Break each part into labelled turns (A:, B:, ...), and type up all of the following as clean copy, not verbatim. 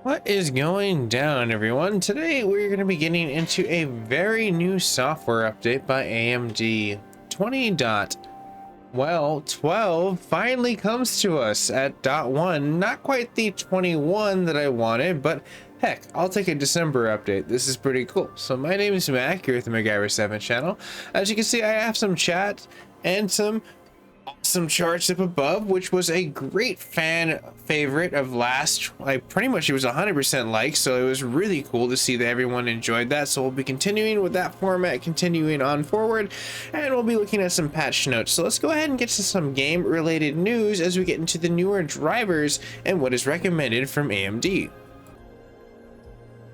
A: What is going down, everyone? Today we're going to be getting into a very new software update by AMD. 20.12 finally comes to us at .1. Not quite the 21 that I wanted, but heck, I'll take a December update. This is pretty cool. So my name is Mac, here with the MacGyver7 channel. As you can see, I have some chat and some charts up above, which was a great fan favorite of last. Pretty much it was 100% like, so it was really cool to see that everyone enjoyed that. So we'll be continuing with that format, continuing on forward, and we'll be looking at some patch notes. So let's go ahead and get to some game related news as we get into the newer drivers and what is recommended from AMD.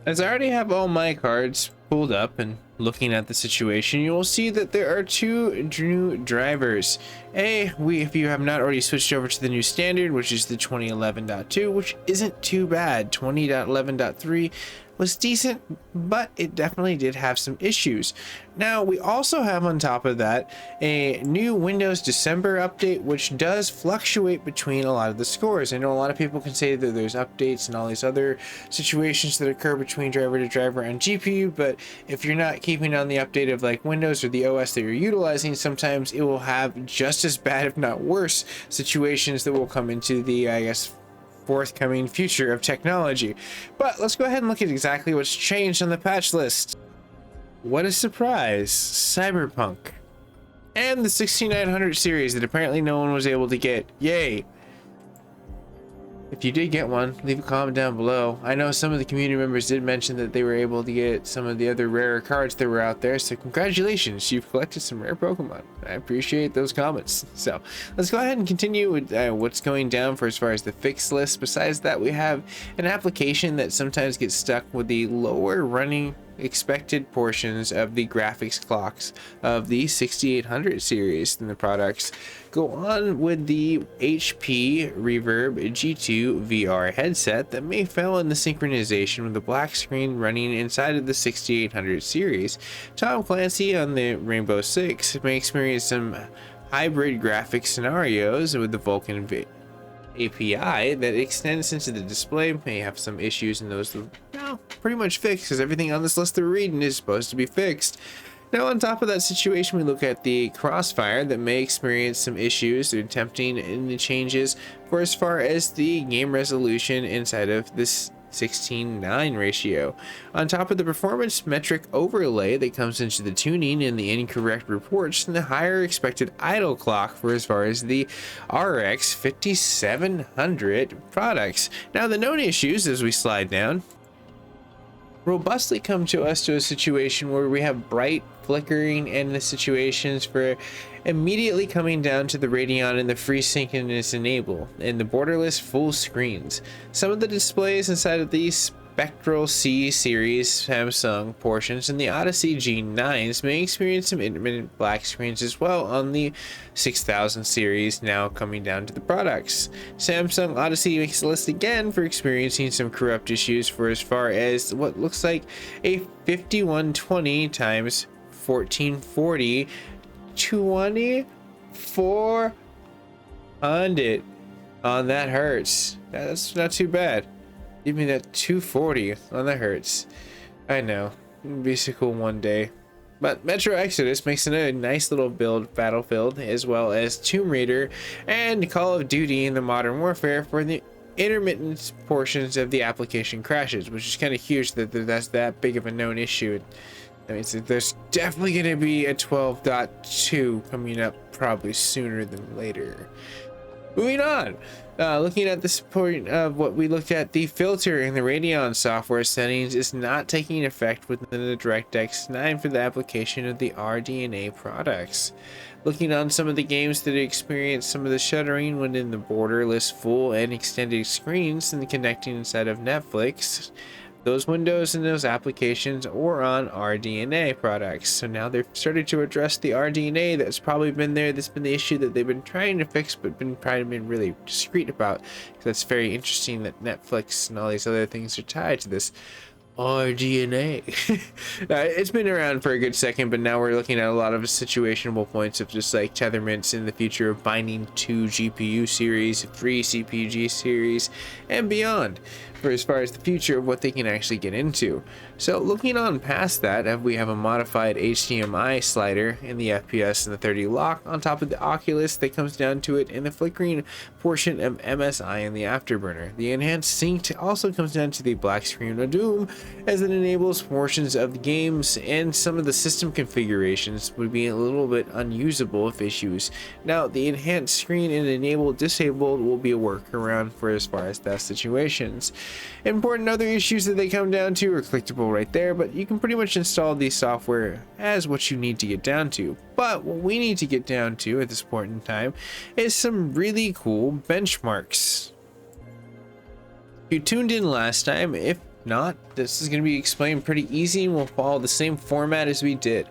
A: As I already have all my cards pulled up and looking at the situation, you will see that there are two new drivers. If you have not already switched over to the new standard, which is the 2011.2, which isn't too bad. 20.11.3 was decent, but it definitely did have some issues. Now we also have on top of that a new Windows December update, which does fluctuate between a lot of the scores. I know a lot of people can say that there's updates and all these other situations that occur between driver to driver and GPU, but if you're not keeping on the update of like Windows or the OS that you're utilizing, sometimes it will have just as bad, if not worse, situations that will come into the, I guess, forthcoming future of technology. But let's go ahead and look at exactly what's changed on the patch list. What a surprise! Cyberpunk and the 6900 series that apparently no one was able to get. Yay! If you did get one, leave a comment down below. I know some of the community members did mention that they were able to get some of the other rarer cards that were out there, so congratulations, you've collected some rare Pokemon. I appreciate those comments. So let's go ahead and continue with what's going down for as far as the fix list. Besides that, we have an application that sometimes gets stuck with the lower running expected portions of the graphics clocks of the 6800 series, and the products go on with the HP Reverb G2 VR headset that may fail in the synchronization with the black screen running inside of the 6800 series. Tom Clancy on the Rainbow Six may experience some hybrid graphic scenarios with the Vulkan API that extends into the display. May have some issues, and those will now pretty much fixed because everything on this list they're reading is supposed to be fixed. Now on top of that situation, we look at the Crossfire that may experience some issues. They're attempting in the changes for as far as the game resolution inside of this 16:9 ratio. On top of the performance metric overlay that comes into the tuning and the incorrect reports, and the higher expected idle clock for as far as the RX 5700 products. Now the known issues as we slide down robustly come to us to a situation where we have bright flickering and the situations for immediately coming down to the Radeon and the FreeSync enable and the borderless full screens. Some of the displays inside of these Spectral C series Samsung portions and the Odyssey G9s may experience some intermittent black screens as well on the 6000 series, now coming down to the products. Samsung Odyssey makes the list again for experiencing some corrupt issues for as far as what looks like a 5120 times 1440 2400 on that hertz. That's not too bad. Give me that 240 on the hertz. I know, it'll be so cool one day. But Metro Exodus makes a nice little battlefield, as well as Tomb Raider and Call of Duty in the Modern Warfare for the intermittent portions of the application crashes, which is kind of huge that that's that big of a known issue. I mean, there's definitely going to be a 12.2 coming up probably sooner than later. Moving on, looking at this point of what we looked at, the filter in the Radeon software settings is not taking effect within the Directx 9 for the application of the RDNA products. Looking on some of the games that experience some of the shuttering when in the borderless full and extended screens and connecting inside of Netflix, those windows and those applications or on RDNA products. So now they've started to address the RDNA that's probably been there. That's been the issue that they've been trying to fix, but been really discreet about. That's very interesting that Netflix and all these other things are tied to this. RDNA. It's been around for a good second, but now we're looking at a lot of situational points of just like tetherments in the future of binding to GPU series, 3 CPG series, and beyond, for as far as the future of what they can actually get into. So looking on past that, we have a modified HDMI slider in the FPS and the 30 lock on top of the Oculus that comes down to it, and the flickering portion of MSI in the afterburner. The enhanced sync also comes down to the black screen of doom, as it enables portions of the games, and some of the system configurations would be a little bit unusable if issues. Now the enhanced screen and enable disabled will be a workaround for as far as that situations. Important other issues that they come down to are clickable right there, but you can pretty much install the software as what you need to get down to. But what we need to get down to at this point in time is some really cool benchmarks. If you tuned in last time, if not, this is going to be explained pretty easy and we'll follow the same format as we did.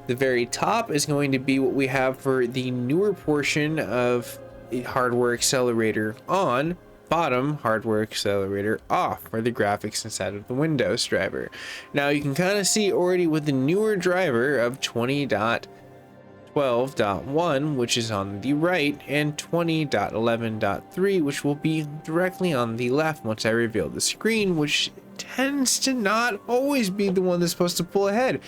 A: The very top is going to be what we have for the newer portion of the hardware accelerator on, bottom hardware accelerator off for the graphics inside of the Windows driver. Now you can kind of see already with the newer driver of 20.12.1, which is on the right, and 20.11.3, which will be directly on the left once I reveal the screen, which tends to not always be the one that's supposed to pull ahead,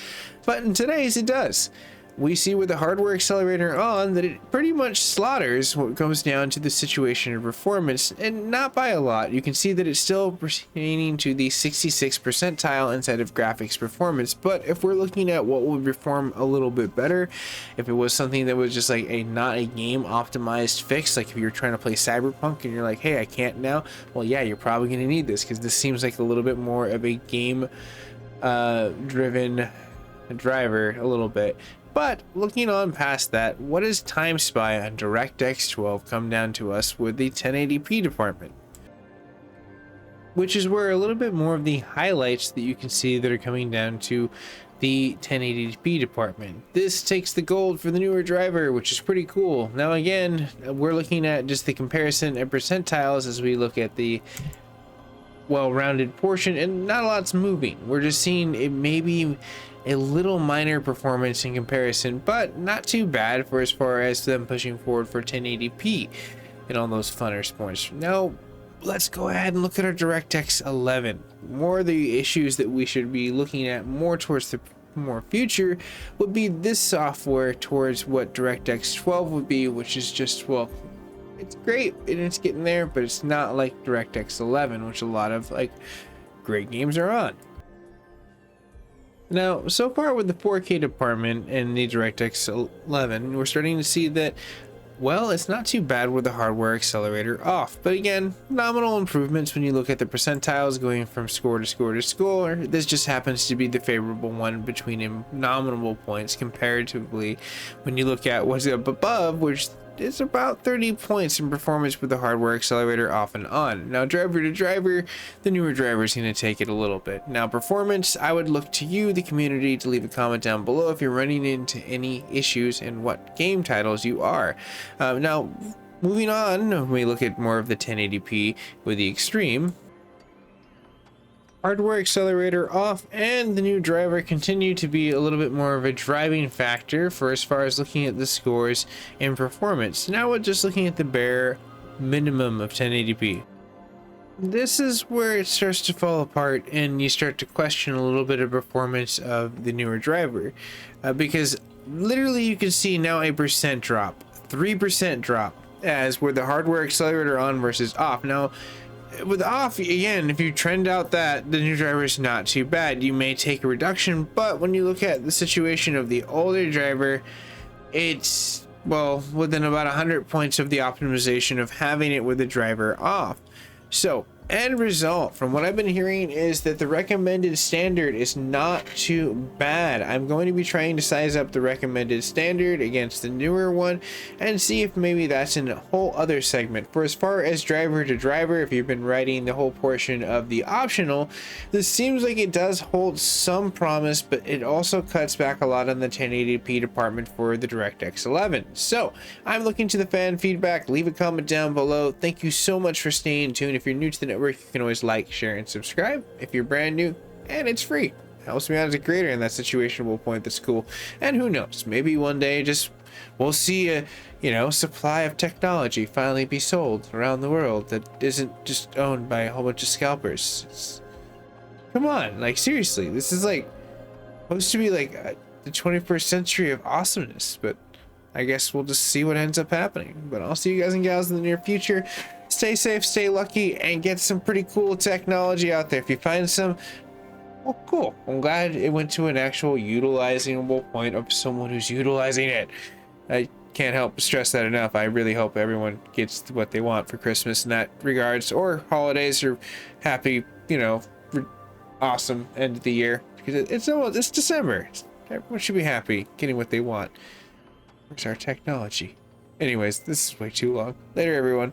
A: but in today's it does. We see with the hardware accelerator on that it pretty much slaughters what comes down to the situation of performance, and not by a lot. You can see that it's still pertaining to the 66th percentile inside of graphics performance, but if we're looking at what would perform a little bit better, if it was something that was just like not a game optimized fix, like if you're trying to play Cyberpunk and you're like, hey, I can't now, well yeah, you're probably going to need this, because this seems like a little bit more of a game driven driver a little bit. But looking on past that, what does Time Spy on DirectX 12 come down to us with the 1080p department? Which is where a little bit more of the highlights that you can see that are coming down to the 1080p department. This takes the gold for the newer driver, which is pretty cool. Now again, we're looking at just the comparison of percentiles as we look at the well-rounded portion, and not a lot's moving. We're just seeing it maybe a little minor performance in comparison, but not too bad for as far as them pushing forward for 1080p and all those funner points. Now let's go ahead and look at our DirectX 11. More of the issues that we should be looking at more towards the more future would be this software towards what DirectX 12 would be, which is just, well, it's great and it's getting there, but it's not like DirectX 11, which a lot of like great games are on. Now, so far with the 4K department and the DirectX 11, we're starting to see that, well, it's not too bad with the hardware accelerator off. But again, nominal improvements when you look at the percentiles going from score to score to score. This just happens to be the favorable one between nominal points comparatively when you look at what's up above, which is about 30 points in performance with the hardware accelerator off and on. Now driver to driver, the newer driver is going to take it a little bit. Now performance, I would look to you, the community, to leave a comment down below if you're running into any issues and what game titles you are. Now moving on, when we look at more of the 1080p with the extreme, hardware accelerator off and the new driver continue to be a little bit more of a driving factor for as far as looking at the scores and performance. Now we're just looking at the bare minimum of 1080p. This is where it starts to fall apart and you start to question a little bit of performance of the newer driver, because literally you can see now a percent drop, 3% drop, as where the hardware accelerator on versus off. Now with off, again, if you trend out that, the new driver is not too bad. You may take a reduction, but when you look at the situation of the older driver, it's, well, within about 100 points of the optimization of having it with the driver off. So end result from what I've been hearing is that the recommended standard is not too bad. I'm going to be trying to size up the recommended standard against the newer one and see if maybe that's in a whole other segment. For as far as driver to driver, if you've been writing the whole portion of the optional, this seems like it does hold some promise, but it also cuts back a lot on the 1080p department for the DirectX 11. So I'm looking to the fan feedback. Leave a comment down below. Thank you so much for staying tuned. If you're new to the network, you can always like, share, and subscribe. If you're brand new, and it's free. Helps me out as a creator in that situationable point. That's cool. And who knows, maybe one day just we'll see a, you know, supply of technology finally be sold around the world that isn't just owned by a whole bunch of scalpers. Come on, like seriously, this is like supposed to be like the 21st century of awesomeness, but I guess we'll just see what ends up happening. But I'll see you guys and gals in the near future. Stay safe, stay lucky, and get some pretty cool technology out there. If you find some, well, cool. I'm glad it went to an actual utilizable point of someone who's utilizing it. I can't help but stress that enough. I really hope everyone gets what they want for Christmas in that regards, or holidays, or happy, you know, awesome end of the year, because it's December. Everyone should be happy getting what they want. Where's our technology? Anyways, this is way too long. Later, everyone.